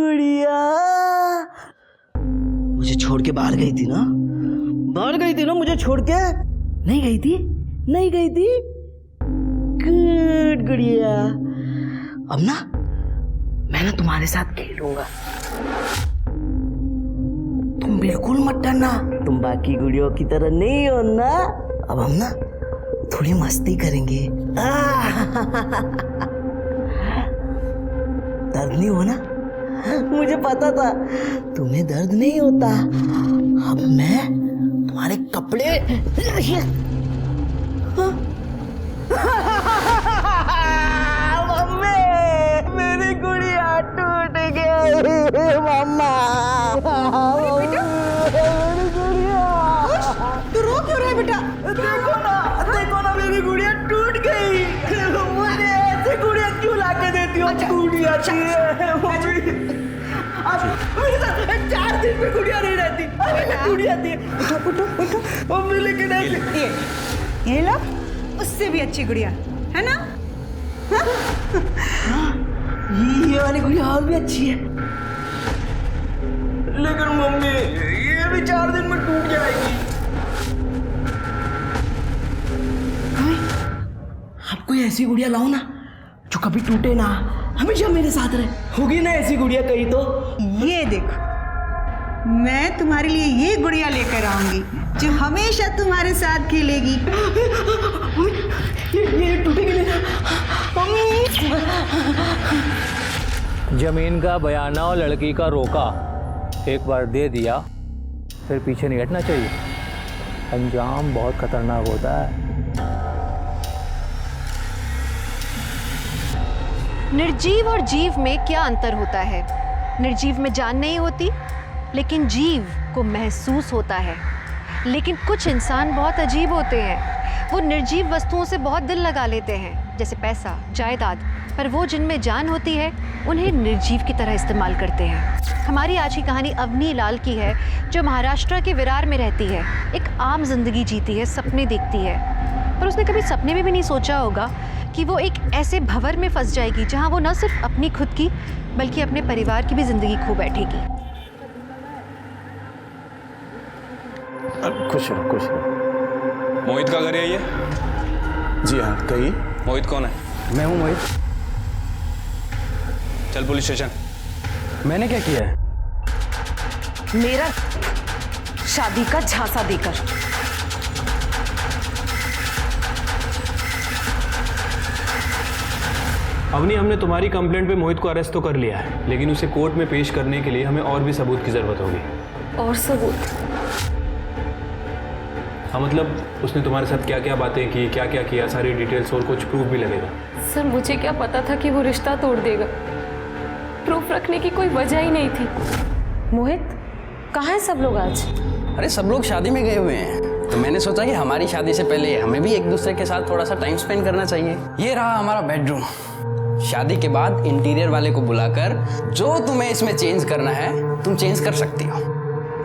गुड़िया मुझे छोड़ के बाहर गई थी ना, मुझे छोड़ के नहीं गई थी। गुड गुड़िया, अब ना मैं ना तुम्हारे साथ खेलूंगा, तुम बिल्कुल मत डरना, तुम बाकी गुड़ियों की तरह नहीं हो ना। अब हम ना थोड़ी मस्ती करेंगे। दर्द नहीं हो ना, मुझे पता था तुम्हें दर्द नहीं होता। अब मैं तुम्हारे कपड़े मम्मी, मेरी गुड़िया टूट गई मम्मा। मेरी गुड़िया, तू रो क्यों रहा है बेटा? देखो ना मेरी गुड़िया टूट गई। मुझे ऐसे गुड़िया क्यों लाके देती हो? टूट जाती है अब मेरे साथ 4 दिन में गुड़िया नहीं रहती, टूट जाती है। उठो मम्मी, लेकिन ये लो, उससे भी अच्छी गुड़िया है ना? ये वाली गुड़िया और भी अच्छी है, लेकिन मम्मी ये भी 4 दिन में टूट जाएगी। आप कोई ऐसी गुड़िया लाओ ना जो कभी टूटे ना, हमेशा मेरे साथ रहे। होगी ना ऐसी गुड़िया कहीं तो? ये देखो, मैं तुम्हारे लिए ये गुड़िया लेकर आऊंगी जो हमेशा तुम्हारे साथ खेलेगी। ये टूटेगी नहीं। जमीन का बयाना और लड़की का रोका, एक बार दे दिया फिर पीछे नहीं हटना चाहिए, अंजाम बहुत खतरनाक होता है। निर्जीव और जीव में क्या अंतर होता है? निर्जीव में जान नहीं होती, लेकिन जीव को महसूस होता है। लेकिन कुछ इंसान बहुत अजीब होते हैं, वो निर्जीव वस्तुओं से बहुत दिल लगा लेते हैं, जैसे पैसा, जायदाद, पर वो जिनमें जान होती है उन्हें निर्जीव की तरह इस्तेमाल करते हैं। हमारी आज की कहानी अवनी लाल की है, जो महाराष्ट्र के विरार में रहती है, एक आम जिंदगी जीती है, सपने देखती है, पर उसने कभी सपने में भी नहीं सोचा होगा कि वो एक ऐसे भंवर में फंस जाएगी जहां वो न सिर्फ अपनी खुद की बल्कि अपने परिवार की भी जिंदगी खो बैठेगी। खुश रहो। मोहित का घर है ये? जी हाँ, कहिए। मोहित कौन है? मैं हूँ मोहित। चल पुलिस स्टेशन। मैंने क्या किया है? मेरा शादी का झांसा देकर। अवनी, हमने तुम्हारी कंप्लेंट पे मोहित को अरेस्ट तो कर लिया है, लेकिन उसे कोर्ट में पेश करने के लिए हमें और भी सबूत की जरूरत होगी। और सबूत? हाँ, मतलब उसने तुम्हारे साथ क्या क्या बातें की, क्या क्या किया, सारी डिटेल्स और कुछ प्रूफ भी लगेगा। सर, मुझे क्या पता था कि वो रिश्ता तोड़ देगा। प्रूफ रखने की कोई वजह ही नहीं थी। मोहित, कहाँ है सब लोग आज? अरे सब लोग शादी में गए हुए हैं, तो मैंने सोचा कि हमारी शादी से पहले हमें भी एक दूसरे के साथ थोड़ा सा टाइम स्पेंड करना चाहिए। ये रहा हमारा बेडरूम। शादी के बाद इंटीरियर वाले को बुलाकर जो तुम्हें इसमें चेंज करना है तुम चेंज कर सकती हो।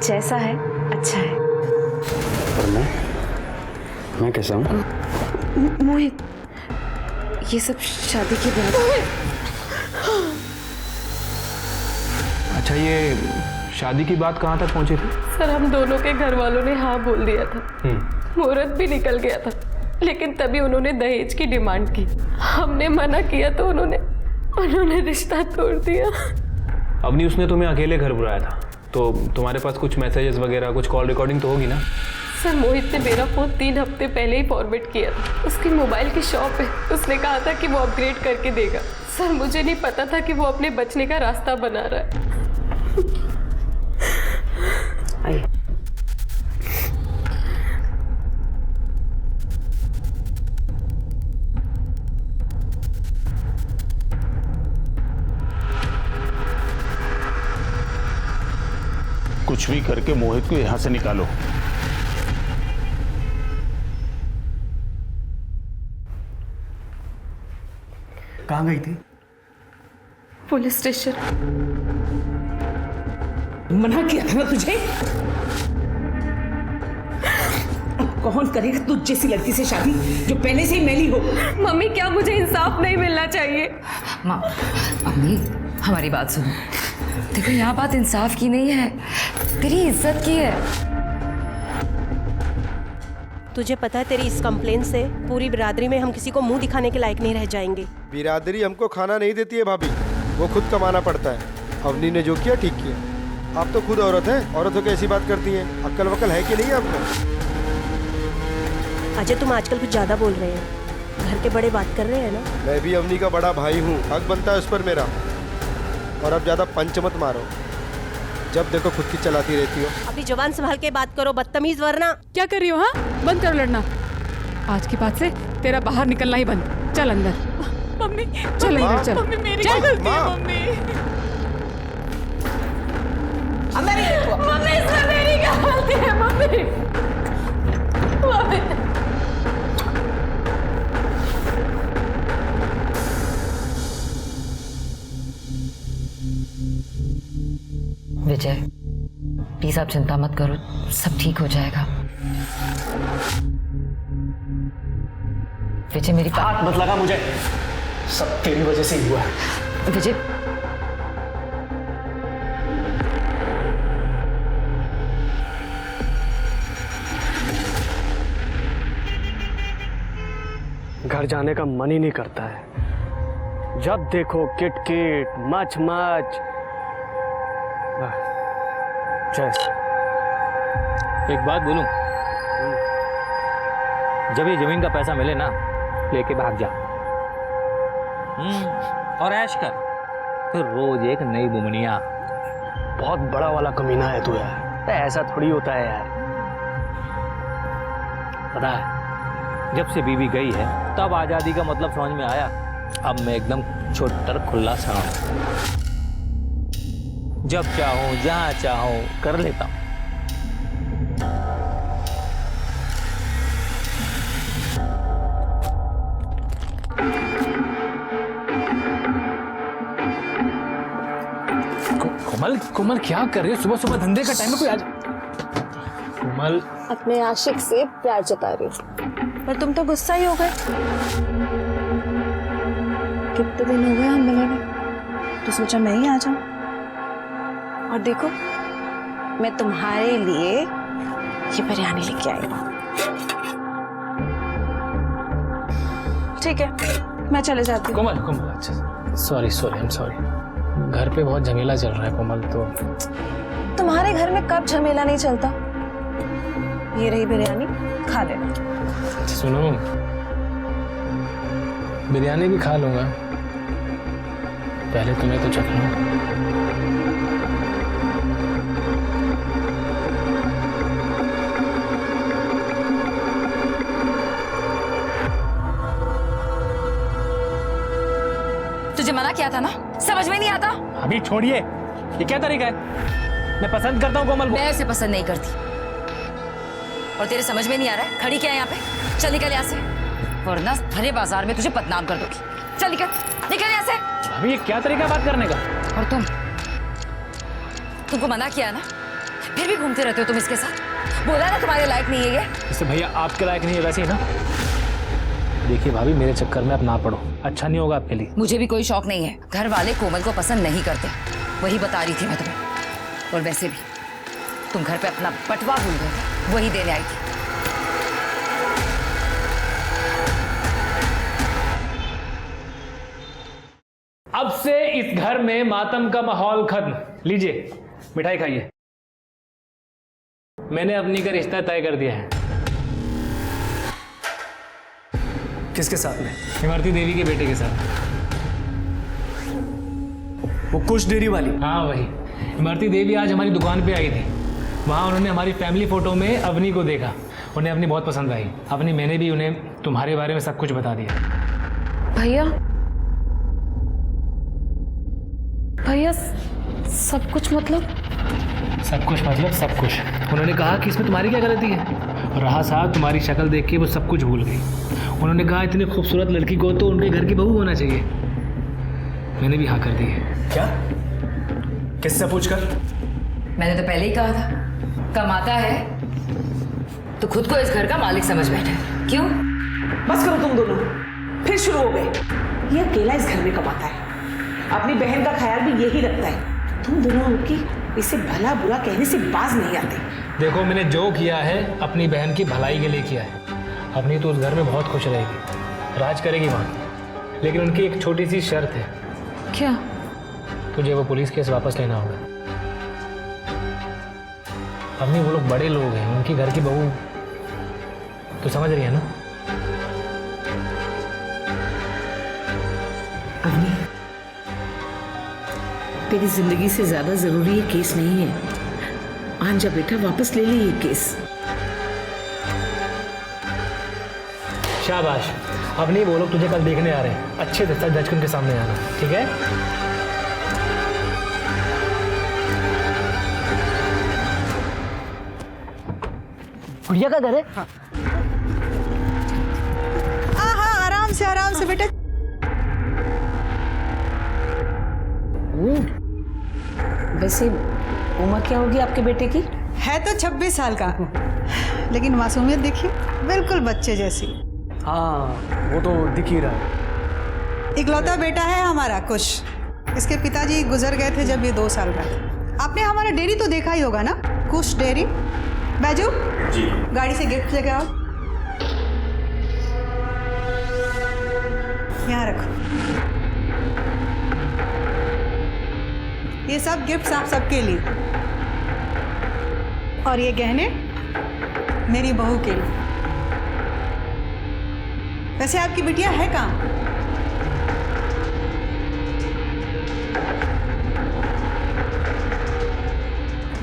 जैसा है अच्छा है। पर मैं कैसा हूँ? मोहित, ये सब शादी के बाद। अच्छा, ये शादी की बात कहाँ तक पहुँची थी? सर, हम दोनों के घर वालों ने हाँ बोल दिया था, मुहूर्त भी निकल गया था, लेकिन तभी उन्होंने दहेज की डिमांड की। हमने मना किया तो उन्होंने रिश्ता तोड़ दिया। अवनी, उसने तुम्हें अकेले घर बुलाया था, तो तुम्हारे पास कुछ मैसेजेस वगैरह, कुछ कॉल रिकॉर्डिंग तो होगी ना? सर, मोहित ने मेरा फ़ोन 3 हफ्ते पहले ही फॉरवर्ड किया था। उसकी मोबाइल की शॉप है, उसने कहा था कि वो अपग्रेड करके देगा। सर, मुझे नहीं पता था कि वो अपने बचने का रास्ता बना रहा है। आइए। कुछ भी करके मोहित को यहां से निकालो। कहाँ गई थी? Police station. मना किया था ना तुझे? कौन करेगा तुझ जैसी लड़की से शादी जो पहले से ही मैली हो? मम्मी, क्या मुझे इंसाफ नहीं मिलना चाहिए? माँ, अम्मी, हमारी बात सुनो। देखो यहाँ बात इंसाफ की नहीं है, तेरी इज्जत की है। तुझे पता है तेरी इस कंप्लेन से पूरी बिरादरी में हम किसी को मुंह दिखाने के लायक नहीं रह जाएंगे। बिरादरी हमको खाना नहीं देती है भाभी, वो खुद कमाना पड़ता है। अवनी ने जो किया ठीक किया। आप तो खुद औरत हैं, औरतों की ऐसी बात करती हैं। अक्ल वक्ल है कि नहीं आपको? अजय तुम आजकल कुछ ज्यादा बोल रहे हैं, घर के बड़े बात कर रहे हैं ना। मैं भी अवनी का बड़ा भाई हूँ, हक बनता है उस पर मेरा। और अब ज्यादा पंच मत मारो, जब देखो खुद की चलाती रहती हो। अपनी जवान संभाल के बात करो बदतमीज, वरना। क्या कर रही हो? हाँ, बंद करो लड़ना। आज के बाद से तेरा बाहर निकलना ही बंद। चल अंदर। मम्मी चल अंदर, चल। मम्मी मेरी गलती है मम्मी। मम्मी इसमें मेरी क्या गलती है मम्मी? मम्मी विजय प्लीज आप चिंता मत करो, सब ठीक हो जाएगा। विजय मेरी हाथ मत लगा मुझे, सब तेरी वजह से ही हुआ है। विजय घर जाने का मन ही नहीं करता है। जब देखो किट किट मच मच। एक बात बोलूं, जब ये जमीन का पैसा मिले ना, लेके भाग जा और ऐश कर, फिर रोज एक नई बुमनिया। बहुत बड़ा वाला कमीना है तू यार, ऐसा थोड़ी होता है यार। पता है, जब से बीवी गई है तब आजादी का मतलब समझ में आया। अब मैं एकदम छोटर खुला सा हूं, जब चाहूं जहां चाहूं कर लेता हूं। कोमल कोमल क्या कर रही हो? सुबह सुबह धंधे का टाइम है, कोई आज। कोमल अपने आशिक से प्यार जता रही हूँ, पर तुम तो गुस्सा ही हो गए। कितने दिन हो गए हम मिले नहीं, तो सोचा मैं ही आ जाऊं। और देखो मैं तुम्हारे लिए ये बिरयानी लेके आई हूँ। ठीक है, मैं चले जाती हूँ। कोमल कोमल अच्छा sorry sorry I am sorry. घर पे बहुत झमेला चल रहा है कोमल। तो तुम्हारे घर में कब झमेला नहीं चलता? ये रही बिरयानी, खा लेना। सुनो, बिरयानी भी खा लूंगा, पहले तुम्हें तो चखना। तुझे मना किया था ना, समझ में नहीं आता। अभी छोड़िए, ये क्या तरीका है? मैं पसंद करता हूँ कोमल को। मैं उसे पसंद नहीं करती, और तेरे समझ में नहीं आ रहा है खड़ी क्या है यहाँ पे? चल निकल यहाँ से, वरना भरे बाजार में तुझे बदनाम कर दूंगी। चल निकल निकल यहाँ से। अभी ये क्या तरीका बात करने का? और तुमको मना किया ना, फिर भी घूमते रहते हो तुम इसके साथ। बोला ना तुम्हारे लायक नहीं है ये। इससे भैया आपके लायक नहीं है, वैसे ही ना। देखिए भाभी, मेरे चक्कर में आप ना पड़ो, अच्छा नहीं होगा आपके लिए। मुझे भी कोई शौक नहीं है, घर वाले कोमल को पसंद नहीं करते, वही बता रही थी मैं तुम्हें। और वैसे भी तुम घर पे अपना बटवा भूल गए, वही देने आई थी। अब से इस घर में मातम का माहौल खत्म। लीजिए मिठाई खाइए। मैंने अपनी का रिश्ता तय कर दिया है। किसके साथ में? इमरती देवी के बेटे के साथ। वो कुछ डेरी वाली? हाँ वही। इमरती देवी आज हमारी दुकान पे आई थी, वहाँ उन्होंने हमारी फैमिली फोटो में अवनी को देखा, उन्हें अपनी बहुत पसंद आई। अवनी, मैंने भी उन्हें तुम्हारे बारे में सब कुछ बता दिया। भैया भैया सब कुछ मतलब? सब कुछ मतलब सब कुछ। उन्होंने कहा कि इसमें तुम्हारी क्या गलती है। रहा साहब, तुम्हारी शक्ल देख के वो सब कुछ भूल गई। उन्होंने कहा इतनी खूबसूरत लड़की को तो उनके घर की बहू होना चाहिए। मैंने भी हाँ कर दी है। क्या? किससे पूछकर? मैंने तो पहले ही कहा था, कमाता है तो खुद को इस घर का मालिक समझ बैठे। क्यों? बस करो तुम दोनों, फिर शुरू हो गए। ये अकेला इस घर में कमाता है, अपनी बहन का ख्याल भी यही रखता है। तुम दोनों की इसे भला बुरा कहने से बाज नहीं आते। देखो मैंने जो किया है अपनी बहन की भलाई के लिए किया है। अपनी तो उस घर में बहुत खुश रहेगी, राज करेगी वहाँ, लेकिन उनकी एक छोटी सी शर्त है। क्या? तुझे वो पुलिस केस वापस लेना होगा। अम्मी वो लोग बड़े लोग हैं, उनकी घर की बहू तो समझ रही है ना। अम्मी, तेरी जिंदगी से ज्यादा जरूरी ये केस नहीं है। आंजा बेटा, वापस ले ले ये केस। शाबाश। अब नहीं वो लोग तुझे कल देखने आ रहे हैं, अच्छे से सच के उनके सामने आना, ठीक है? गुड़िया का घर है? हाँ हाँ, आराम से बेटा। वैसे उम्र क्या होगी आपके बेटे की? है तो 26 साल का, लेकिन मासूमियत देखिए, बिल्कुल बच्चे जैसी। हाँ वो तो दिख ही रहा है। इकलौता बेटा है हमारा कुश। इसके पिताजी गुजर गए थे जब ये 2 साल का था। आपने हमारा डेयरी तो देखा ही होगा ना, कुश डेयरी। बैजू जी, गाड़ी से गिफ्ट लेके आओ। यहाँ रखो, ये सब गिफ्ट्स आप सबके लिए, और ये गहने मेरी बहू के लिए। वैसे आपकी बिटिया है कहाँ?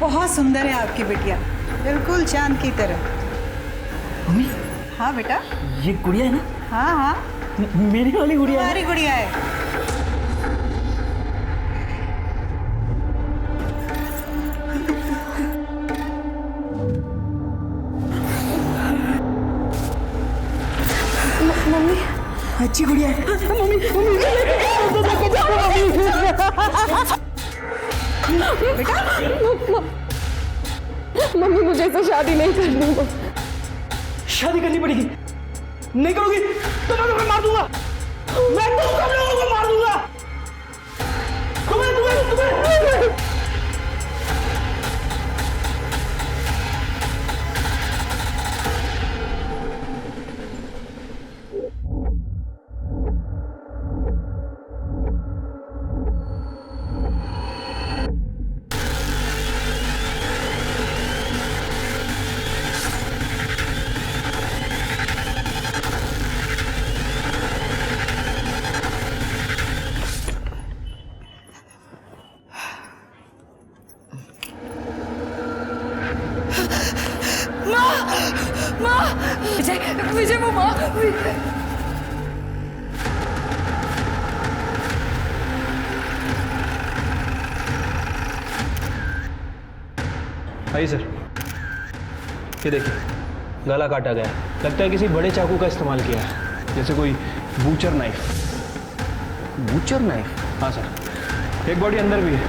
बहुत सुंदर है आपकी बिटिया, बिल्कुल चांद की तरह। मम्मी, हाँ बेटा, ये गुड़िया है ना? हाँ हाँ, मेरी वाली गुड़िया है। हमारी गुड़िया है। मम्मी, अच्छी गुड़िया है। मम्मी बेटा, मम्मी मुझे तो शादी नहीं करनी। शादी करनी पड़ेगी। नहीं करोगी तो मैं तुम्हें मार दूंगा। मैं तुम सब लोगों को मार दूंगा। तुम्हें विजय वो माँ। आइए सर, ये देखिए गला काटा गया, लगता है किसी बड़े चाकू का इस्तेमाल किया है, जैसे कोई बूचर नाइफ। Butcher knife? हाँ सर। एक बॉडी अंदर भी है।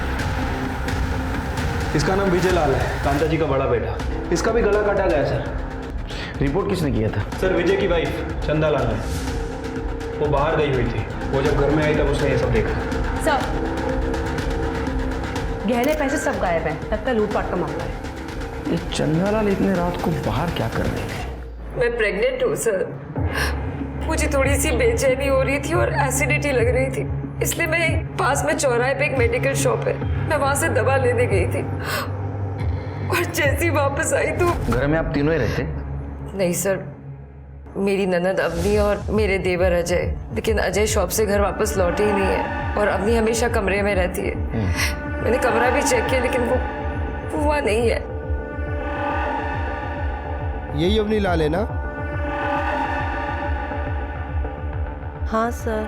इसका नाम विजय लाल है, कांता जी का बड़ा बेटा। इसका भी गला काटा गया सर। रिपोर्ट किसने किया था? सर विजय की वाइफ चंदा लाल ने। वो बाहर गई हुई थी, वो जब घर में आई तब उसने ये सब देखा। सर, गहने पैसे सब गायब हैं, लगता है लूटपाट का मामला है। ये चंदा लाल इतने रात को बाहर क्या कर रहे थे? मैं प्रेग्नेंट हूँ सर। मुझे थोड़ी सी बेचैनी हो रही थी और एसिडिटी लग रही थी, इसलिए मैं पास में चौराहे पे एक मेडिकल शॉप है, मैं वहां से दवा लेने गई थी। और जैसी वापस आई तो घर में आप तीनों ही रहते? नहीं सर, मेरी ननद अवनी और मेरे देवर अजय, लेकिन अजय शॉप से घर वापस लौटे ही नहीं है और अवनी हमेशा कमरे में रहती है। मैंने कमरा भी चेक किया लेकिन वो वहाँ नहीं है। यही अवनी लाल है ना? हाँ सर।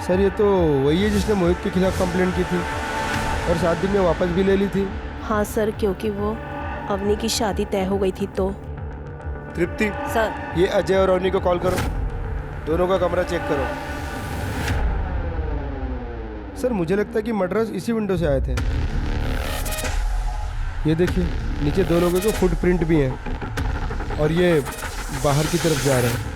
सर ये तो वही है जिसने मोहित के खिलाफ कंप्लेंट की थी और 7 दिन में वापस भी ले ली थी। हाँ सर, क्योंकि वो अवनी की शादी तय हो गई थी तो। तृप्ति सर, ये अजय और अवनी को कॉल करो, दोनों का कमरा चेक करो। सर मुझे लगता है कि मर्डरर्स इसी विंडो से आए थे। ये देखिए नीचे 2 लोगों के फुटप्रिंट भी हैं और ये बाहर की तरफ जा रहे हैं।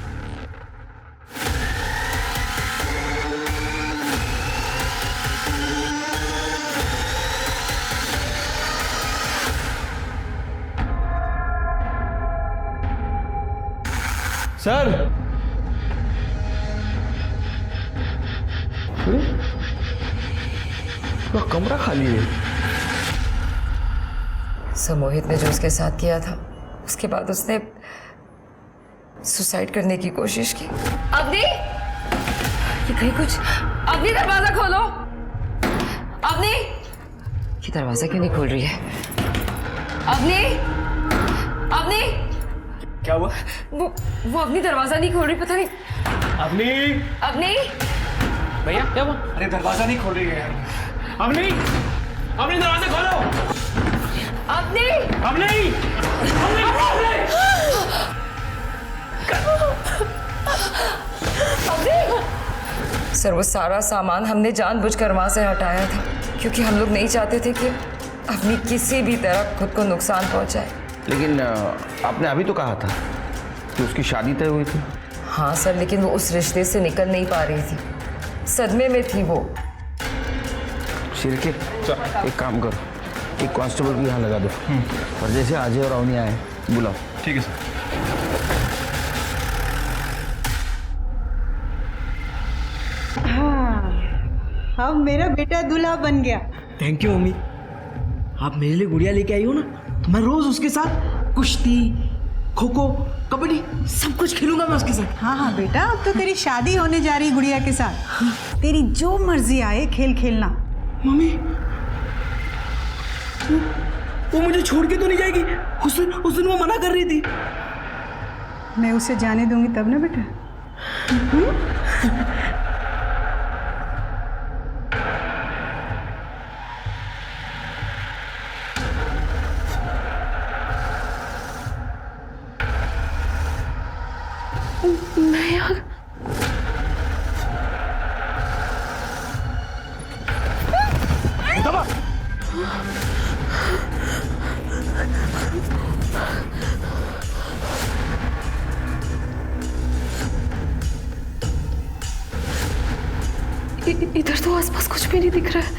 सर पूरा कमरा खाली है। सर मोहित ने जो उसके साथ किया था उसके बाद उसने सुसाइड करने की कोशिश की। अवनी, ये कहीं कुछ। अवनी दरवाजा खोलो। अवनी, ये दरवाजा क्यों नहीं खोल रही है? अवनी, अवनी, क्या हुआ? वो अवनी दरवाजा नहीं खोल रही, पता नहीं। अवनी, अवनी, भैया क्या हुआ? अरे दरवाजा नहीं खोल रही है यार। अवनी, अवनी दरवाजा खोलो। अवनी, अवनी, अवनी, सर वो सारा सामान हमने जानबूझकर वहां से हटाया था क्योंकि हम लोग नहीं चाहते थे कि अवनी किसी भी तरह खुद को नुकसान पहुंचाए। लेकिन आपने अभी तो कहा था कि उसकी शादी तय हुई थी। हाँ सर, लेकिन वो उस रिश्ते से निकल नहीं पा रही थी, सदमे में थी वो। शिरके, एक काम करो, एक कांस्टेबल भी यहाँ लगा दो और जैसे अजय और अवनी आए बुलाओ। ठीक है सर। अब मेरा बेटा दूल्हा बन गया। Thank you mummy. आप मेरे लिए गुड़िया लेके आई हो ना, तो मैं रोज उसके साथ कुश्ती, खो खो, कबड्डी सब कुछ खेलूंगा मैं उसके साथ। हाँ हाँ बेटा, अब तो तेरी शादी होने जा रही गुड़िया के साथ। तेरी जो मर्जी आए खेल खेलना। मम्मी, वो मुझे छोड़ के तो नहीं जाएगी? उस दिन वो मना कर रही थी। मैं उसे जाने दूंगी तब ना बेटा। इधर तो आसपास कुछ भी नहीं दिख रहा है।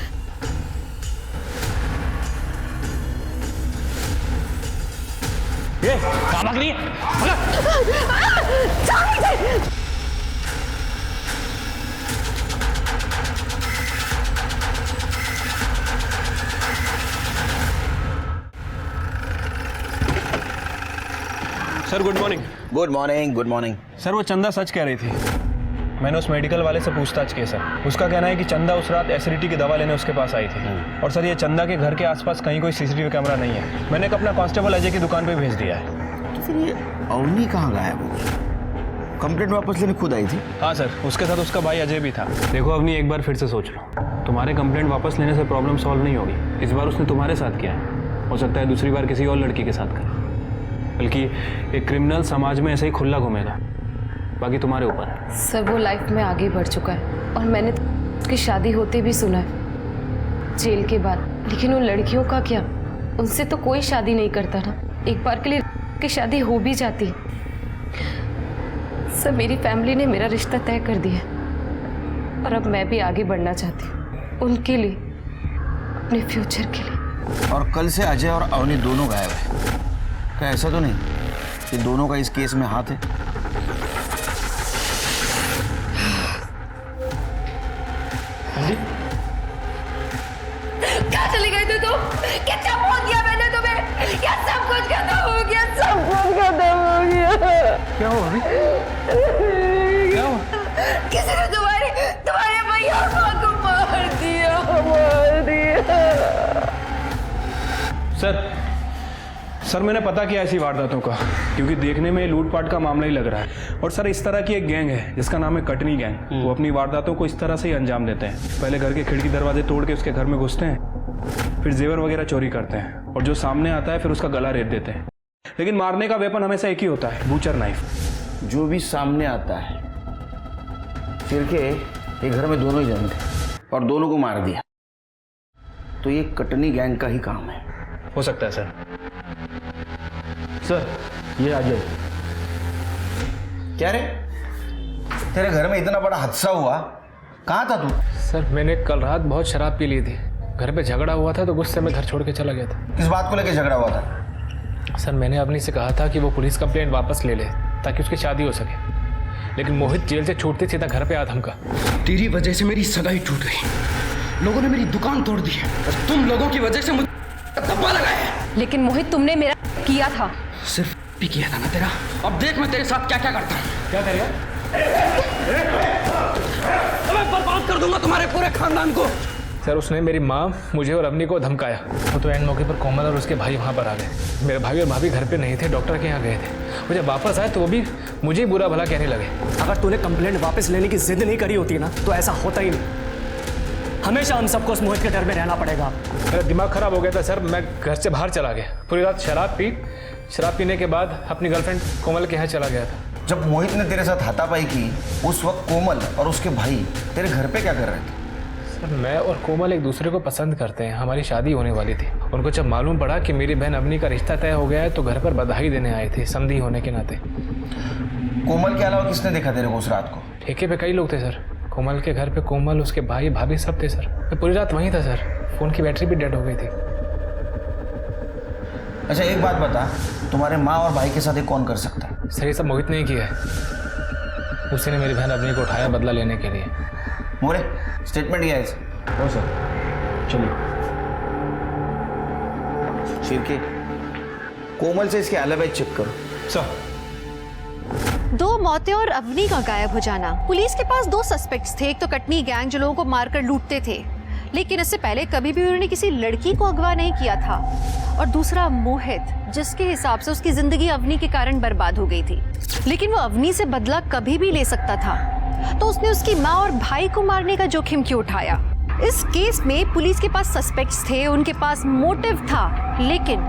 ये कहाँ भाग रही है? Sir good morning. Good morning, good morning. Sir वो चंदा सच कह रही थी। मैंने उस मेडिकल वाले से पूछताछ की सर। उसका कहना है कि चंदा उस रात एसिडिटी की दवा लेने उसके पास आई थी। और सर ये चंदा के घर के आसपास कहीं कोई सीसीटीवी कैमरा नहीं है। मैंने एक अपना कांस्टेबल अजय की दुकान पे भेज दिया है। तो फिर ये अवनी कहाँ गायब हो गई? कंप्लेंट वापस लेने खुद आई थी? हाँ सर, उसके साथ उसका भाई अजय भी था। देखो अवनी, एक बार फिर से सोच लो। तुम्हारे कंप्लेंट वापस लेने से प्रॉब्लम सॉल्व नहीं होगी। इस बार उसने तुम्हारे साथ किया है, हो सकता है दूसरी बार किसी और लड़की के साथ करे। बल्कि एक क्रिमिनल समाज में ऐसे ही खुला घूमेगा। बाकी तुम्हारे ऊपर है। सर वो लाइफ में आगे बढ़ चुका है और मैंने तो उसकी शादी होते भी सुना है जेल के बाद। लेकिन उन लड़कियों का क्या, उनसे तो कोई शादी नहीं करता ना। एक बार के लिए की शादी हो भी जाती। सर मेरी फैमिली ने मेरा रिश्ता तय कर दिया और अब मैं भी आगे बढ़ना चाहती हूँ उनके लिए, अपने फ्यूचर के लिए। और कल से अजय और अवनी दोनों गायब है। क्या ऐसा तो नहीं कि दोनों का इस केस में हाथ है? क्या चली गई थी तुम? क्या बोल दिया मैंने तुम्हें? क्या सब कुछ खत्म हो गया? सब कुछ खत्म हो गया। क्या हुआ अभी? क्या हुआ? किसी ने तुम्हारे भैया और माँ को मार दिया। सर मैंने पता किया ऐसी वारदातों का, क्योंकि देखने में लूटपाट का मामला ही लग रहा है। और सर इस तरह की एक गैंग है जिसका नाम है कटनी गैंग। वो अपनी वारदातों को इस तरह से ही अंजाम देते हैं। पहले घर के खिड़की दरवाजे तोड़ के उसके घर में घुसते हैं, फिर जेवर वगैरह चोरी करते हैं और जो सामने आता है फिर उसका गला रेत देते हैं। लेकिन मारने का वेपन हमेशा एक ही होता है, बूचर नाइफ। जो भी सामने आता है। फिर के एक घर में दोनों ही जन थे और दोनों को मार दिया, तो ये कटनी गैंग का ही काम है। हो सकता है सर। सर ये अजय। क्या रे, तेरे घर में इतना बड़ा हादसा हुआ, कहाँ था तू? सर मैंने कल रात बहुत शराब पी ली थी। घर पे झगड़ा हुआ था तो गुस्से में घर छोड़ के चला गया था। किस बात को लेकर झगड़ा हुआ था? सर मैंने अपनी से कहा था कि वो पुलिस कंप्लेंट वापस ले ले, ताकि उसकी शादी हो सके, लेकिन मोहित जेल से छूटते सीधा घर पे आया धमका। तेरी वजह से मेरी सगाई टूट गई, लोगों ने मेरी दुकान तोड़ दी है और तुम लोगों की वजह से मुझे धब्बा लगाया। लेकिन मोहित तुमने मेरा किया था। सिर्फ भी किया था ना तेरा, अब देख मैं तेरे साथ क्या क्या करता हूँ। क्या करेगा? मैं बर्बाद कर दूंगा तुम्हारे पूरे खानदान को। सर उसने मेरी माँ, मुझे और अवनी को धमकाया। वो तो एंड मौके पर कोमल और उसके भाई वहाँ पर आ गए। मेरे भाई और भाभी घर पे नहीं थे, डॉक्टर के यहाँ गए थे। वो जब वापस आए तो वो भी मुझे ही बुरा भला कहने लगे। अगर तूने कंप्लेंट वापस लेने की जिद नहीं करी होती ना तो ऐसा होता ही नहीं। हमेशा हम सबको उस मोहित के डर में रहना पड़ेगा। मेरा दिमाग खराब हो गया था सर, मैं घर से बाहर चला गया। पूरी रात शराब पीने के बाद अपनी गर्लफ्रेंड कोमल के यहाँ चला गया था। जब मोहित ने तेरे साथ हाथापाई की उस वक्त कोमल और उसके भाई तेरे घर पे क्या कर रहे थे? सर मैं और कोमल एक दूसरे को पसंद करते हैं, हमारी शादी होने वाली थी। उनको जब मालूम पड़ा कि मेरी बहन अवनी का रिश्ता तय हो गया है तो घर पर बधाई देने आए थे, समधी होने के नाते। कोमल के अलावा किसने देखा तेरे को उस रात को? ठेके पे कई लोग थे सर। कोमल के घर पे कोमल, उसके भाई भाभी सब थे सर। मैं पूरी रात वहीं था सर, फ़ोन की बैटरी भी डेड हो गई थी। अच्छा एक बात बता, तुम्हारे माँ और भाई के साथ ये कौन कर सकता है? सर ये सब मोहित ने ही किया है। उसी ने मेरी बहन अवनी को उठाया बदला लेने के लिए। मोरे स्टेटमेंट किया है इसे? हो सर, चलिए। शिरके, कोमल से इसके एलिबी चेक करो। सर 2 मौतें और अवनी का गायब हो जाना। पुलिस के पास 2 सस्पेक्ट्स थे। एक तो कटनी गैंग जो लोगों को मारकर लूटते थे, लेकिन इससे पहले कभी भी उन्होंने किसी लड़की को अगवा नहीं किया था, और दूसरा मोहित, जिसके हिसाब से उसकी जिंदगी अवनी के कारण बर्बाद हो गई थी। लेकिन वो अवनी से बदला कभी भी ले सकता था, तो उसने उसकी माँ और भाई को मारने का जोखिम क्यों उठाया? इस केस में पुलिस के पास सस्पेक्ट्स थे, उनके पास मोटिव था, लेकिन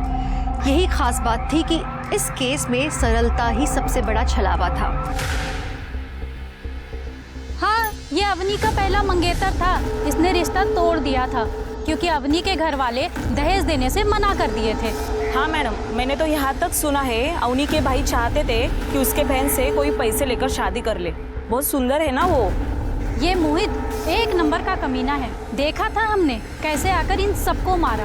यही खास बात थी कि इस केस में सरलता ही सबसे बड़ा छलावा था। हाँ, ये अवनी का पहला मंगेतर था। इसने रिश्ता तोड़ दिया था क्योंकि अवनी के घर वाले दहेज देने से मना कर दिए थे। हाँ मैडम, मैंने तो यहाँ तक सुना है अवनी के भाई चाहते थे कि उसके बहन से कोई पैसे लेकर शादी कर ले। बहुत सुंदर है ना वो। ये मोहित एक नंबर का कमीना है। देखा था हमने कैसे आकर इन सबको मारा।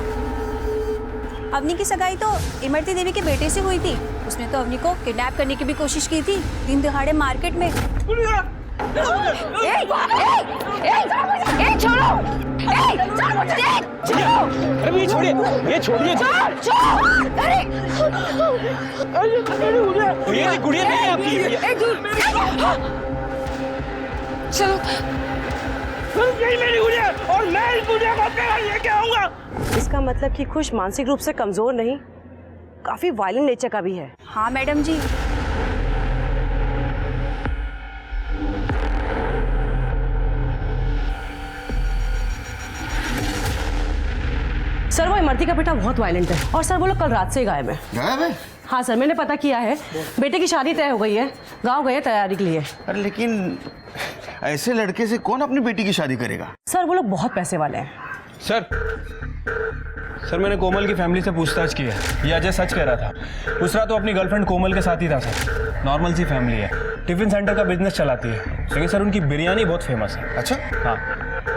अवनी की सगाई तो इमरती देवी के बेटे से हुई थी। उसने तो अवनी को किडनैप करने की भी कोशिश की थी, दिन दहाड़े मार्केट में। अरे ये छोड़िए, ये छोड़िए। ये गुड़िया नहीं है आपकी। चलो यही मेरी गुड़िया और मैं इस गुड़िया को अपने घर लेके आऊंगा। इसका मतलब कि खुश मानसिक रूप से कमजोर नहीं, काफी वायलेंट नेचर का भी है। हाँ मैडम जी। सर वो इमरती का बेटा बहुत वायलेंट है, और सर वो लोग कल रात से ही गायब है। गायब है? हाँ सर, मैंने पता किया है। बेटे की शादी तय हो गई है, गांव गए तैयारी के लिए। अरे लेकिन ऐसे लड़के से कौन अपनी बेटी की शादी करेगा? सर वो लोग बहुत पैसे वाले हैं। सर मैंने कोमल की फैमिली से पूछताछ की है। ये अजय सच कह रहा था। उस रात तो अपनी गर्लफ्रेंड कोमल के साथ ही था सर। नॉर्मल सी फैमिली है, टिफिन सेंटर का बिजनेस चलाती है, लेकिन सर उनकी बिरयानी बहुत फेमस है। अच्छा हाँ,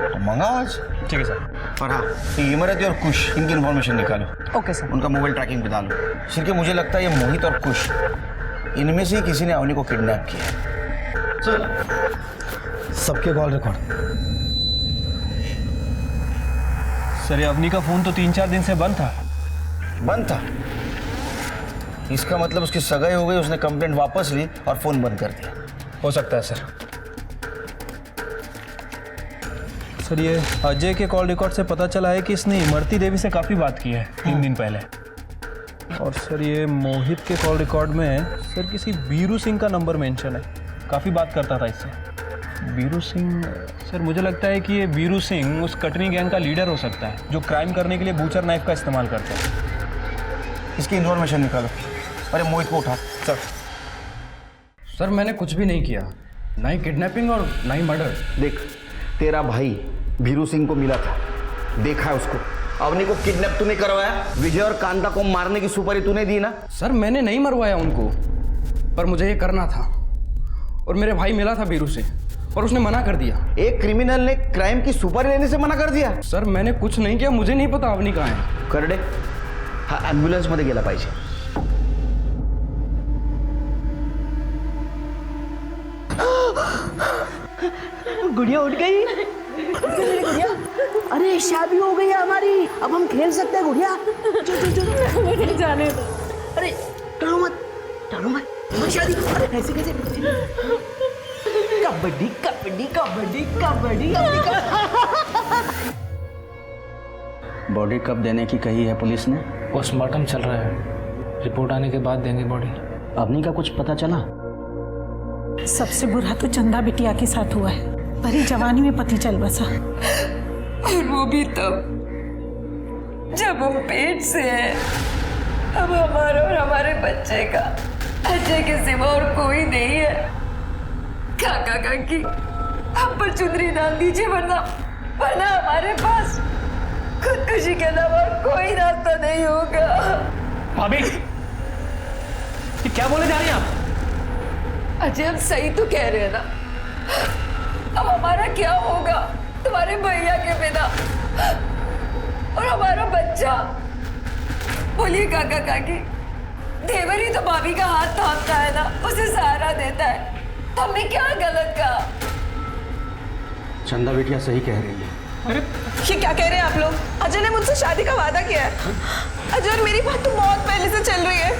तो मंगाओ आज। ठीक है सर। और हाँ, ये इमरती और कुश, इनकी इन्फॉर्मेशन निकालो। Okay sir. उनका मोबाइल ट्रैकिंग पे डालो। शिरके मुझे लगता है ये मोहित और कुश, इनमें से ही किसी ने अवनी को किडनैप किया है। सर सबके कॉल रिकॉर्ड। सर ये अवनी का फोन तो 3-4 दिन से बंद था। बंद था? इसका मतलब उसकी सगाई हो गई, उसने कंप्लेंट वापस ली और फोन बंद कर दिया। हो सकता है सर। सर ये अजय के कॉल रिकॉर्ड से पता चला है कि इसने इमरती देवी से काफ़ी बात की है 3 दिन पहले। और सर ये मोहित के कॉल रिकॉर्ड में सर किसी बीरू सिंह का नंबर मेंशन है। काफ़ी बात करता था इससे। बीरू सिंह, सर मुझे लगता है कि ये बीरू सिंह उस कटनी गैंग का लीडर हो सकता है जो क्राइम करने के लिए बूचर नाइफ का इस्तेमाल करता है। इसकी इन्फॉर्मेशन निकालो। अरे मोहित को उठा। सर मैंने कुछ भी नहीं किया, ना ही किडनैपिंग और ना ही मर्डर। देख, तेरा भाई भीरू सिंह को मिला था, देखा है उसको। अवनी को किडनैप तूने करवाया, विजय और कांता को मारने की सुपारी तूने दी ना? सर मैंने नहीं मरवाया उनको, पर मुझे ये करना था। और मेरे भाई मिला था बीरू से, और उसने मना कर दिया। एक क्रिमिनल ने क्राइम की सुपारी लेने से मना कर दिया? सर मैंने कुछ नहीं किया, मुझे नहीं पता अवनी कहाँ है। करडे हा ॲम्ब्युलन्समध्ये गेला पाहिजे। गुड़िया उठ गई। गुड़िया, अरे शादी हो गई है हमारी, अब हम खेल सकते हैं गुड़िया। मुझे जाने दो। अरे डरो मत, डरो मत, हमारी शादी। अरे ऐसे कैसे? कबड्डी कबड्डी कबड्डी कबड्डी। बॉडी कब देने की कही है पुलिस ने? पोस्टमार्टम चल रहा है, रिपोर्ट आने के बाद देंगे बॉडी। अवनी का कुछ पता चला? सबसे बुरा तो चंदा बिटिया के साथ हुआ है। भरी जवानी में पति चल बसा, और वो भी तब जब हम पेट से हैं। अब हमारा और हमारे बच्चे का अजय के सिवा और कोई नहीं है। काका काकी हम पर चुनरी डाल दीजिए, वरना हमारे पास खुदकुशी के अलावा और कोई रास्ता नहीं होगा। भाभी, ये क्या बोले जा रही हैं आप? अजय हम सही तो कह रहे हैं ना। अब हमारा क्या होगा तुम्हारे भैया के बिना, और हमारा बच्चा? बोलिए काका काकी, देवर ही तो भाभी का हाथ थामता है ना, उसे सहारा देता है। तो हमने क्या गलत कहा? चंदा बिटिया सही कह रही है। अरे ये क्या कह रहे हैं आप लोग? अजय ने मुझसे शादी का वादा किया है। अजय और मेरी बात तो बहुत पहले से चल रही है।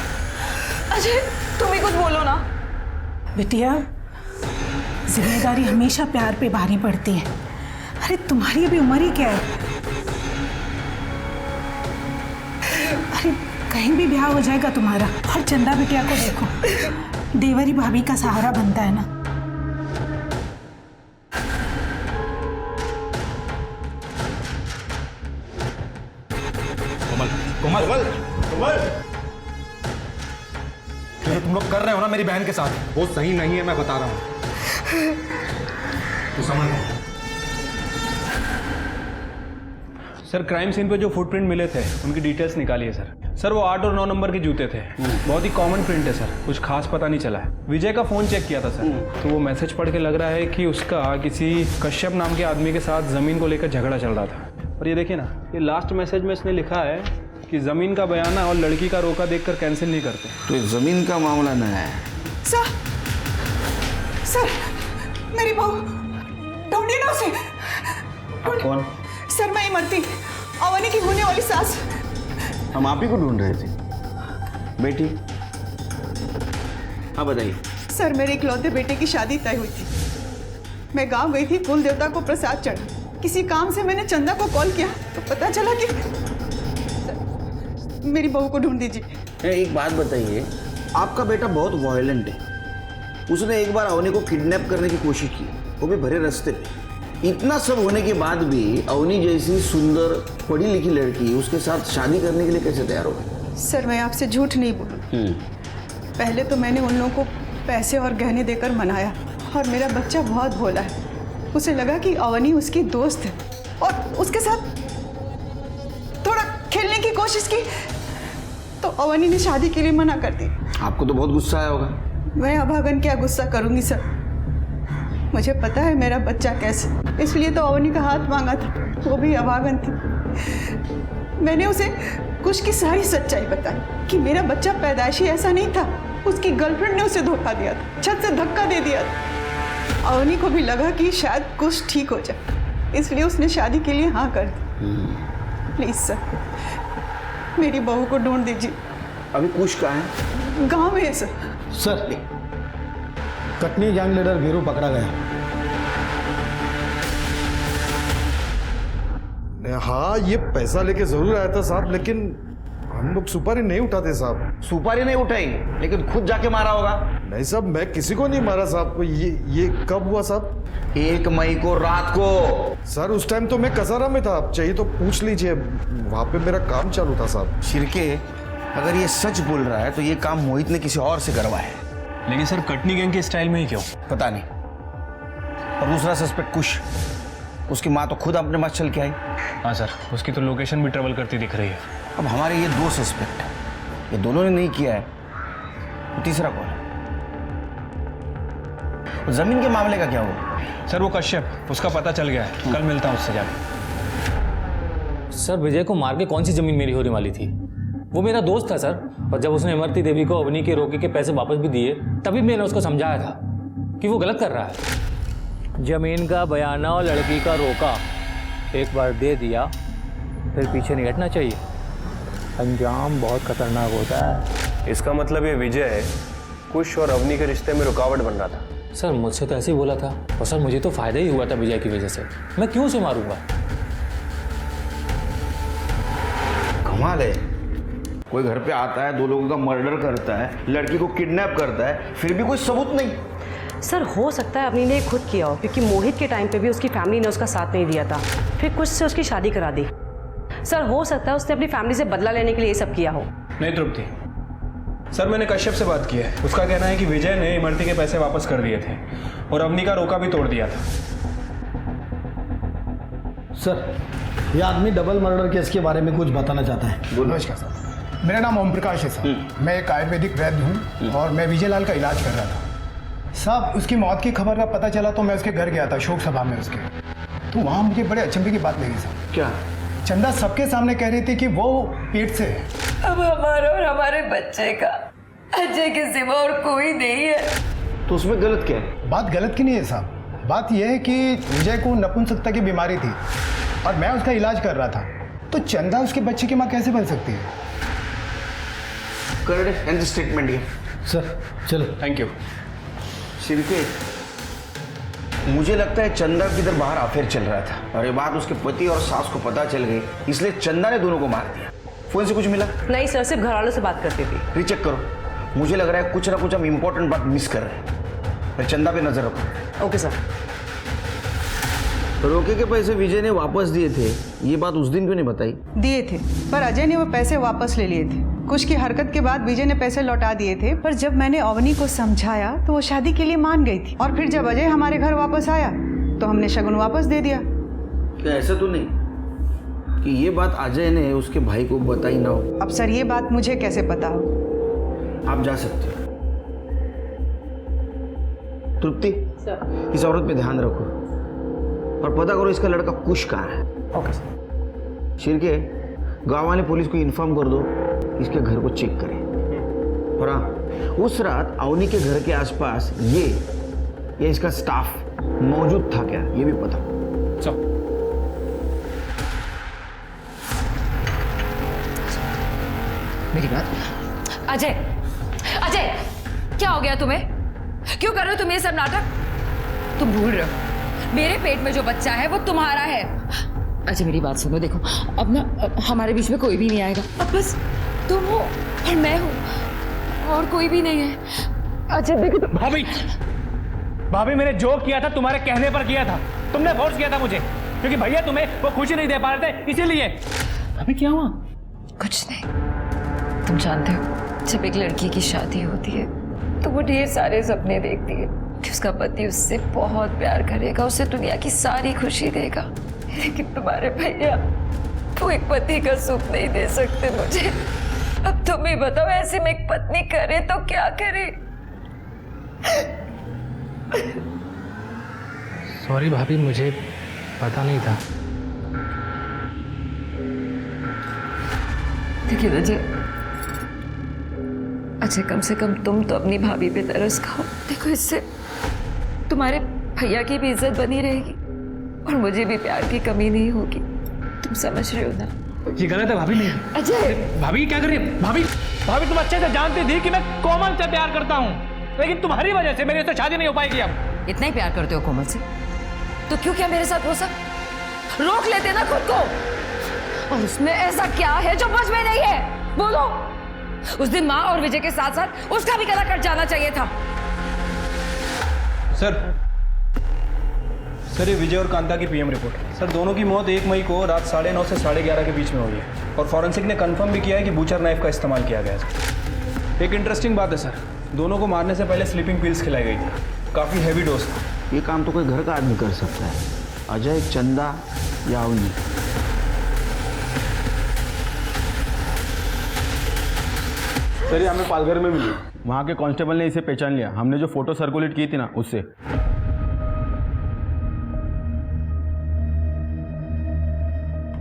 अजय तुम ही कुछ बोलो ना। बिटिया, जिम्मेदारी हमेशा प्यार पे भारी पड़ती है। अरे तुम्हारी अभी उम्र ही क्या है? अरे कहीं भी ब्याह हो जाएगा तुम्हारा। और चंदा बिटिया को देखो, देवरी भाभी का सहारा बनता है ना। कोमल, जो तुम लोग कर रहे हो ना मेरी बहन के साथ, वो सही नहीं है, मैं बता रहा हूँ। तो समझ लो। सर क्राइम सीन पे जो फुटप्रिंट मिले थे उनकी डिटेल्स निकालिए सर। सर वो 8 और 9 नंबर के जूते थे। बहुत ही कॉमन प्रिंट है सर, कुछ खास पता नहीं चला है। विजय का फ़ोन चेक किया था सर, तो वो मैसेज पढ़ के लग रहा है कि उसका किसी कश्यप नाम के आदमी के साथ ज़मीन को लेकर झगड़ा चल रहा था। और ये देखिए ना, ये लास्ट मैसेज में इसने लिखा है कि ज़मीन का बयाना और लड़की का रोका देखकर कैंसिल नहीं करते। तो ये ज़मीन का मामला न है। सर मेरी बहू ढूंढिए ना उसे। कौन? सर मैं इमरती, अवनी की होने वाली सास। हम आप ही को ढूंढ रहे थे बेटी। हाँ बताइए। सर मेरे इकलौते बेटे की शादी तय हुई थी। मैं गांव गई थी कुल देवता को प्रसाद चढ़ा। किसी काम से मैंने चंदा को कॉल किया तो पता चला कि मेरी बहू को ढूंढ दीजिए। एक बात बताइए, आपका बेटा बहुत वायलेंट है। उसने एक बार अवनी को किडनैप करने की कोशिश की, वो भी भरे रास्ते पे। इतना सब होने के बाद भी अवनी जैसी सुंदर पढ़ी लिखी लड़की उसके साथ शादी करने के लिए कैसे तैयार हो गई? सर मैं आपसे झूठ नहीं बोलूँ। पहले तो मैंने उन लोगों को पैसे और गहने देकर मनाया, और मेरा बच्चा बहुत भोला है। उसे लगा कि अवनी उसकी दोस्त है और उसके साथ थोड़ा खेलने की कोशिश की, तो अवनी ने शादी के लिए मना कर दी। आपको तो बहुत गुस्सा आया होगा। मैं अभागन क्या गुस्सा करूंगी सर, मुझे पता है मेरा बच्चा कैसे, इसलिए तो अवनी का हाथ मांगा था। वो भी अभागन थी। मैंने उसे कुछ की सारी सच्चाई बताई कि मेरा बच्चा पैदाइशी ऐसा नहीं था, उसकी गर्लफ्रेंड ने उसे धोखा दिया था, छत से धक्का दे दिया था। अवनी को भी लगा कि शायद कुछ ठीक हो जाए, इसलिए उसने शादी के लिए हाँ कर दी। प्लीज सर मेरी बहू को ढूंढ दीजिए। अभी कुछ कहाँ है? गाँव में है sir. Sir Katni gang leader Veeru पकड़ा गया। हाँ ये पैसा लेके जरूर आया था साहब, लेकिन हम लोग सुपारी नहीं उठाते साहब। सुपारी नहीं उठाई, लेकिन खुद जाके मारा होगा। नहीं साहब, मैं किसी को नहीं मारा साहब। ये कब हुआ साहब? 1 मई को रात को। सर उस टाइम तो मैं कसारा में था, आप चाहिए तो पूछ लीजिए, वहाँ पे मेरा काम चालू था साहब। शिरके, अगर ये सच बोल रहा है तो ये काम मोहित ने किसी और से करवाया है। लेकिन सर कटनी गैंग के स्टाइल में ही क्यों? पता नहीं। और दूसरा सस्पेक्ट कुश, उसकी माँ तो खुद अपने पास चल के आई। हाँ सर, उसकी तो लोकेशन भी ट्रेवल करती दिख रही है। अब हमारे ये 2 सस्पेक्ट हैं, ये दोनों ने नहीं किया है, तो तीसरा कौन है? जमीन के मामले का क्या हुआ? सर वो कश्यप, उसका पता चल गया है, कल मिलता हूँ उससे जाके। सर विजय को मार के कौन सी जमीन मेरी होने वाली थी? वो मेरा दोस्त था सर, और जब उसने इमरती देवी को अवनी के रोके के पैसे वापस भी दिए, तभी मैंने उसको समझाया था कि वो गलत कर रहा है। जमीन का बयाना और लड़की का रोका एक बार दे दिया फिर पीछे नहीं हटना चाहिए। अंजाम बहुत खतरनाक होता है। इसका मतलब ये विजय कुश और अवनी के रिश्ते में रुकावट बन रहा था। सर मुझसे तो ऐसे ही बोला था और सर मुझे तो फ़ायदा ही हुआ था विजय की वजह से। मैं क्यों उसे मारूंगा? कमाल है, कोई घर पे आता है, 2 लोगों का मर्डर करता है, लड़की को किडनैप करता है, फिर भी कोई सबूत नहीं। सर हो सकता है अवनी ने खुद किया हो, क्योंकि मोहित के टाइम पे भी उसकी फैमिली ने उसका साथ नहीं दिया था, फिर कुछ से उसकी शादी करा दी। सर हो सकता है उसने अपनी फैमिली से बदला लेने के लिए ये सब किया हो। नहीं तृप्ति, सर मैंने कश्यप से बात की है। उसका कहना है कि विजय ने इमरती के पैसे वापस कर दिए थे और अवनी का रोका भी तोड़ दिया था। सर ये आदमी डबल मर्डर केस के बारे में कुछ बताना चाहता है। नमस्कार सर, मेरा नाम ओम प्रकाश है सर। मैं एक आयुर्वेदिक वैद्य हूँ और मैं विजय लाल का इलाज कर रहा था। साहब उसकी मौत की खबर का पता चला तो मैं उसके घर गया था, शोक सभा में उसके। तो वहाँ मुझे बड़े अचंभे की बात लगी सर। क्या? चंदा सबके सामने कह रही थी कि वो पेट से है। अब हमारा और हमारे बच्चे का अजय के सिवा और कोई नहीं है। तो उसमें गलत क्या है? बात गलत की नहीं है साहब, बात यह है कि विजय को नपुंसकता की बीमारी थी और मैं उसका इलाज कर रहा था, तो चंदा उसके बच्चे की माँ कैसे बन सकती है? करेक्ट स्टेटमेंट है सर। चलो थैंक यू। शिरके, मुझे लगता है चंदा की इधर बाहर अफेयर चल रहा था और ये बात उसके पति और सास को पता चल गई, इसलिए चंदा ने दोनों को मार दिया। फोन से कुछ मिला? नहीं सर, सिर्फ घर वालों से बात करती थी। रीचेक करो, मुझे लग रहा है कुछ ना कुछ हम इंपॉर्टेंट बात मिस कर रहे हैं। फिर चंदा पे नजर रखो। Okay sir. रोके के पैसे विजय ने वापस दिए थे, ये बात उस दिन क्यों नहीं बताई? दिए थे, पर अजय ने वो पैसे वापस ले लिए थे। कुछ की हरकत के बाद विजय ने पैसे लौटा दिए थे, पर जब मैंने अवनी को समझाया तो वो शादी के लिए मान गई थी। और फिर जब अजय हमारे घर वापस आया तो हमने शगुन वापस दे दिया। क्या ऐसा तो नहीं कि ये बात अजय ने उसके भाई को बताई ना हो? अब सर ये बात मुझे कैसे पता हो? आप जा सकते हो। तृप्ति, इस औरत पे ध्यान रखो और पता करो इसका लड़का कुश कहाँ है। Okay sir. शिरके, गाँव वाले पुलिस को इन्फॉर्म कर दो, इसके घर को चेक करें। और हाँ, उस रात अवनी के घर के आसपास ये इसका स्टाफ मौजूद था क्या, ये भी पता। चलो मेरी बात। अजय, अजय क्या हो गया तुम्हें? क्यों कर रहे हो तुम ये सब नाटक? तुम भूल रहे हो मेरे पेट में जो बच्चा है वो तुम्हारा है। अच्छा मेरी बात सुनो, देखो अब ना हमारे बीच में कोई भी नहीं आएगा। अब बस तुम हो और मैं हूँ और कोई भी नहीं है। अच्छा देखो भाभी, भाभी मैंने जो किया था तुम्हारे कहने पर किया था, तुमने फोर्स किया था मुझे, क्योंकि भैया तुम्हें वो खुशी नहीं दे पा रहे थे, इसीलिए। अभी क्या हुआ? कुछ नहीं। तुम जानते हो जब एक लड़की की शादी होती है तो वो ढेर सारे सपने देखती है कि उसका पति उससे बहुत प्यार करेगा, उसे दुनिया की सारी खुशी देगा। लेकिन तुम्हारे भैया वो एक पति का सुख नहीं दे सकते मुझे। अब तुम ही बताओ, ऐसे में एक पत्नी करे तो क्या करे? सॉरी भाभी, मुझे पता नहीं था। देखिए अजय, कम से कम तुम तो अपनी भाभी पे तरस खाओ। देखो इससे तुम्हारे भैया की भी इज्जत बनी रहेगी और मुझे भी प्यार की कमी नहीं होगी। तुम समझ रहे हो ना? ये गलत है भाभी। नहीं अजय, भाभी क्या कर रही है? भाभी तुम अच्छे से जानती थी कि मैं कोमल से प्यार करता हूँ, लेकिन तुम्हारी वजह से मेरी उससे शादी नहीं हो पाएगी। अब इतना ही प्यार करते हो कोमल से तो क्यों क्या मेरे साथ वो सब रोक लेते ना खुद को? और उसमें ऐसा क्या है जो मुझ में नहीं है? बोलो। उस दिन माँ और विजय के साथ साथ उसका भी गला कट जाना चाहिए था। सर ये विजय और कांता की पीएम रिपोर्ट। सर दोनों की मौत 1 मई को रात 9:30 से 11:30 के बीच में हुई है और फॉरेंसिक ने कंफर्म भी किया है कि बूचर नाइफ का इस्तेमाल किया गया है। एक इंटरेस्टिंग बात है सर, दोनों को मारने से पहले स्लीपिंग पिल्स खिलाई गई थी। काफ़ी हैवी डोज था। ये काम तो कोई घर का आदमी कर सकता है, अजय, चंदा या अवनी। सर ये हमें पालघर में मिली, वहाँ के कांस्टेबल ने इसे पहचान लिया। हमने जो फोटो सर्कुलेट की थी ना उससे।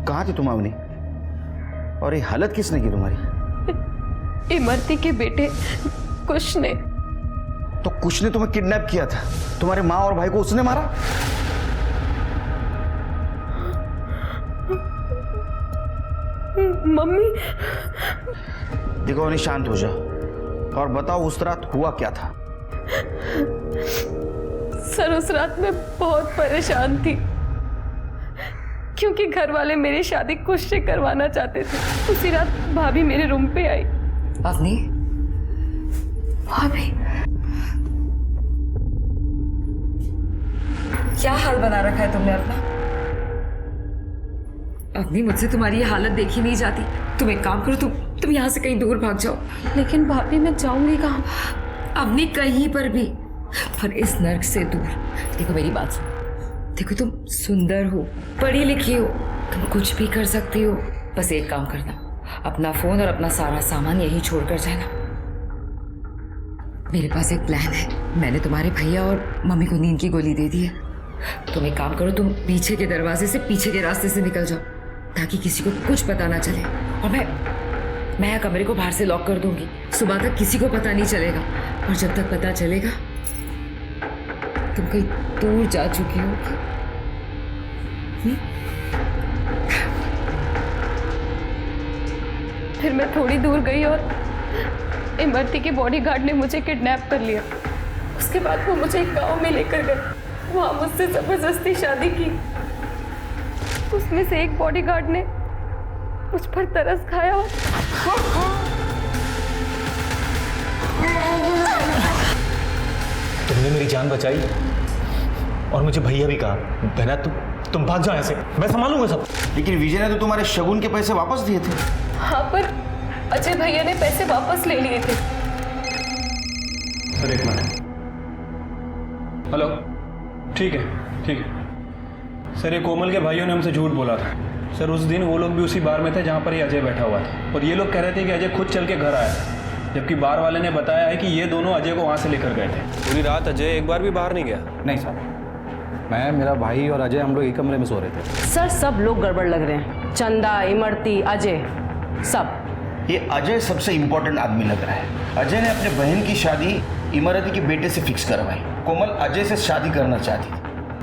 कहाँ थी तुम अवनी? और ये हालत किसने की तुम्हारी? इमरती के बेटे कुश ने। तो कुछ ने तुम्हें किडनैप किया था, तुम्हारे माँ और भाई को उसने मारा। मम्मी। देखो अवनी, शांत हो जाओ और बताओ उस रात हुआ क्या था। सर उस रात मैं बहुत परेशान थी क्योंकि घर वाले मेरी शादी कुछ से करवाना चाहते थे। उसी रात भाभी मेरे रूम पे आई। अवनी, भाभी क्या हाल बना रखा है तुमने अपना? अवनी, मुझसे तुम्हारी ये हालत देखी नहीं जाती। तुम एक काम करो, तुम यहाँ से कहीं दूर भाग जाओ। लेकिन भाभी मैं जाऊंगी कहाँ? अवनी, कहीं पर भी, पर इस नर्क से दूर। देखो मेरी बात सुनो, देखो तुम सुंदर हो, पढ़ी लिखी हो, तुम कुछ भी कर सकती हो। बस एक काम करना, अपना फोन और अपना सारा सामान यहीं छोड़कर जाना। मेरे पास एक प्लान है। मैंने तुम्हारे भैया और मम्मी को नींद की गोली दे दी है। तुम एक काम करो, तुम पीछे के दरवाजे से, पीछे के रास्ते से निकल जाओ ताकि किसी को कुछ पता ना चले। और मैं कमरे को बाहर से लॉक कर दूंगी। सुबह तक किसी को पता नहीं चलेगा, और जब तक पता चलेगा तुम कहीं दूर जा चुकी होगी। फिर मैं थोड़ी दूर गई और इमरती के बॉडीगार्ड ने मुझे किडनैप कर लिया। उसके बाद वो मुझे एक गांव में लेकर गए। वहां मुझसे जबरदस्ती शादी की। उसमें से एक बॉडीगार्ड ने मुझ पर तरस खाया। तुमने मेरी जान बचाई और मुझे भैया भी कहा, बहना तुम भाग जाओ ऐसे, मैं संभालूंगा सब। लेकिन विजय ने तो तुम्हारे शगुन के पैसे वापस दिए थे। हाँ, पर अजय भैया ने पैसे वापस ले लिए थे। सर एक मिनट। हेलो, ठीक है ठीक है सर। ये कोमल के भाइयों ने हमसे झूठ बोला था सर। उस दिन वो लोग भी उसी बार में थे जहाँ पर ये अजय बैठा हुआ था, और ये लोग कह रहे थे कि अजय खुद चल के घर आया था, जबकि बार वाले ने बताया है कि ये दोनों अजय को वहाँ से लेकर गए थे। पूरी रात अजय एक बार भी बाहर नहीं गया? नहीं सर, मैं, मेरा भाई और अजय हम लोग एक कमरे में सो रहे थे। सर सब लोग गड़बड़ लग रहे हैं, चंदा, इमरती, अजय, सब। ये अजय सबसे इंपॉर्टेंट आदमी लग रहा है। अजय ने अपने बहन की शादी इमरती के बेटे से फिक्स करवाई। कोमल अजय से शादी करना चाहती थी,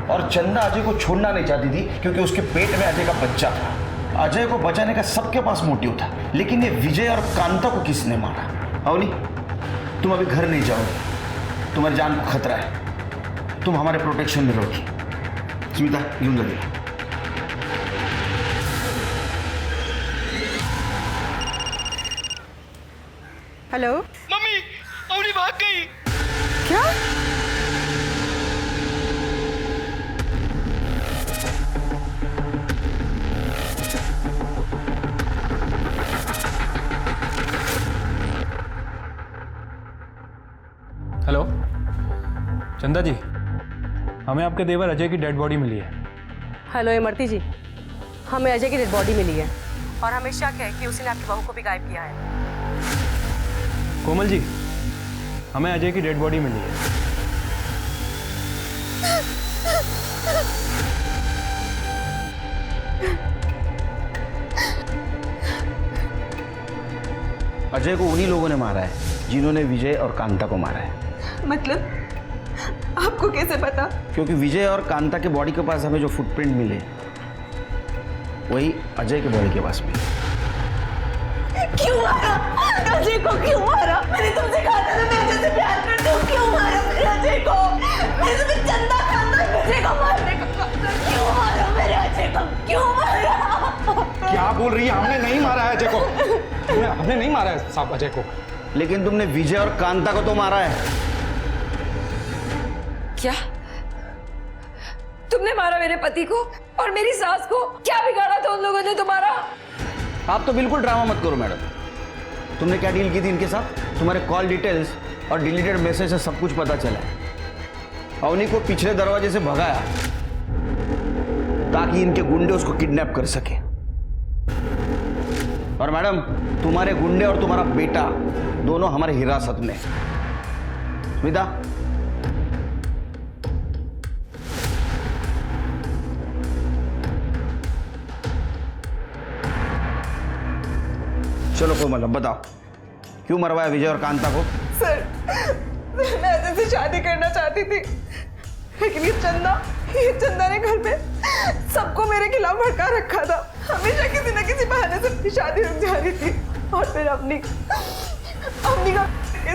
और चंदा अजय को छोड़ना नहीं चाहती थी क्योंकि उसके पेट में अजय का बच्चा था। अजय को बचाने का सबके पास मोटिव था, लेकिन ये विजय और कांता को किसने मारा? अवनी, तुम अभी घर नहीं जाओगे, तुम्हारी जान को खतरा है। तुम हमारे प्रोटेक्शन में रहोगी। स्मिता, यूं लगे। हेलो मम्मी, अवनी भाग गई। क्या? हेलो चंदा जी, हमें आपके देवर अजय की डेड बॉडी मिली है। हेलो इमरती जी, हमें अजय की डेड बॉडी मिली है और हमें शक है कि उसने आपकी बहू को भी गायब किया है। कोमल जी, हमें अजय की डेड बॉडी मिली है। अजय को उन्हीं लोगों ने मारा है जिन्होंने विजय और कांता को मारा है। मतलब आपको कैसे पता? क्योंकि विजय और कांता के बॉडी के पास हमें जो फुटप्रिंट मिले वही अजय के बॉडी के पास मिले। क्यों मारा? अजय को क्यों मारा? मैंने तुमसे कहा था मैं अजय से प्यार करती हूँ। क्यों मारा मेरे अजय को? मैं तुम्हें चंदा खाना अजय को मारने का। क्यों मारा मेरे अजय को? क्यों मारा? क्या बोल रही है? हमने नहीं मारा है अजय को। हमने नहीं मारा है साहब अजय को। लेकिन तुमने विजय और कांता को तो मारा है। क्या तुमने मारा मेरे पति को और मेरी सास को? क्या बिगाड़ा था उन लोगों ने तुम्हारा? आप तो बिल्कुल ड्रामा मत करो मैडम। तुमने क्या डील की थी इनके साथ? तुम्हारे कॉल डिटेल्स और डिलीटेड मैसेज से सब कुछ पता चला है। अवनी को पिछले दरवाजे से भगाया ताकि इनके गुंडे उसको किडनैप कर सके। और मैडम, तुम्हारे गुंडे और तुम्हारा बेटा दोनों हमारे हिरासत में। स्मिता, चलो कोमल, अब बताओ क्यों मरवाया विजय और कांता को? सर, मैं ऐसे से शादी करना चाहती थी, लेकिन ये चंदा ने घर पे सबको मेरे खिलाफ भड़का रखा था। हमेशा किसी न किसी बहाने से अपनी शादी रुक जा रही थी, और फिर अपनी का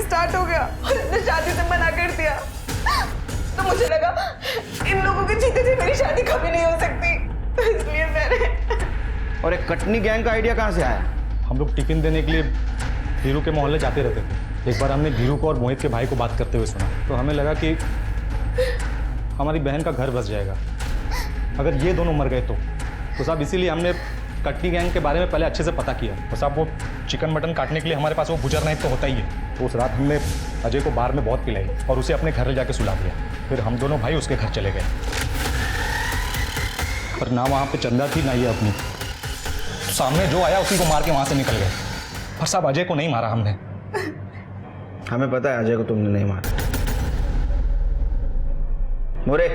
स्टार्ट हो गया और इसने शादी से मना कर दिया। तो मुझे लगा इन लोगों के जीते जी मेरी शादी कभी नहीं हो सकती, तो इसलिए मैंने। और एक कटनी गैंग का आइडिया कहाँ से आया? हम लोग टिफिन देने के लिए धीरू के मोहल्ले जाते रहते थे। एक बार हमने धीरू को और मोहित के भाई को बात करते हुए सुना, तो हमें लगा कि हमारी बहन का घर बस जाएगा अगर ये दोनों मर गए तो साहब इसीलिए हमने कटनी गैंग के बारे में पहले अच्छे से पता किया। तो साहब वो चिकन मटन काटने के लिए हमारे पास वो बुजर नाइफ तो होता ही है। तो उस रात हमने अजय को बार में बहुत पिलाई और उसे अपने घर ले जाके सुला दिया। फिर हम दोनों भाई उसके घर चले गए, पर ना वहाँ पे चंदा थी ना ये अपनी। सामने जो आया उसी को मार के वहाँ से निकल गए। पर साहब अजय को नहीं मारा हमने। हमें पता है अजय को तुमने नहीं मारा। मोरे,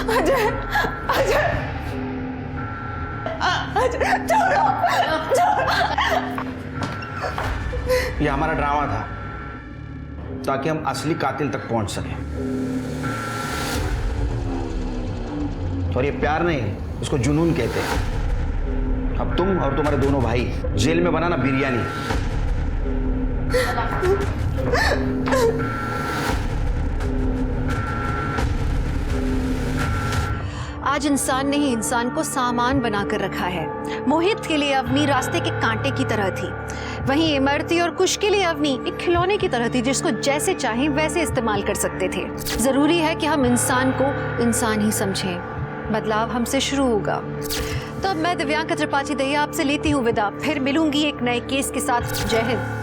अजय अजय अजय छोड़ो। ये हमारा ड्रामा था ताकि हम असली कातिल तक पहुंच सकें। और ये प्यार नहीं, इसको जुनून कहते हैं। अब तुम और तुम्हारे दोनों भाई जेल में बनाना बिरयानी। आज इंसान ने ही इंसान को सामान बनाकर रखा है। मोहित के लिए अवनी रास्ते के कांटे की तरह थी, वहीं इमरती और कुश के लिए अवनी एक खिलौने की तरह थी जिसको जैसे चाहें वैसे इस्तेमाल कर सकते थे। जरूरी है कि हम इंसान को इंसान ही समझें। बदलाव हमसे शुरू होगा। तो अब मैं दिव्यांका त्रिपाठी दहिया आपसे लेती हूँ विदा। फिर मिलूंगी एक नए केस के साथ। जय हिंद।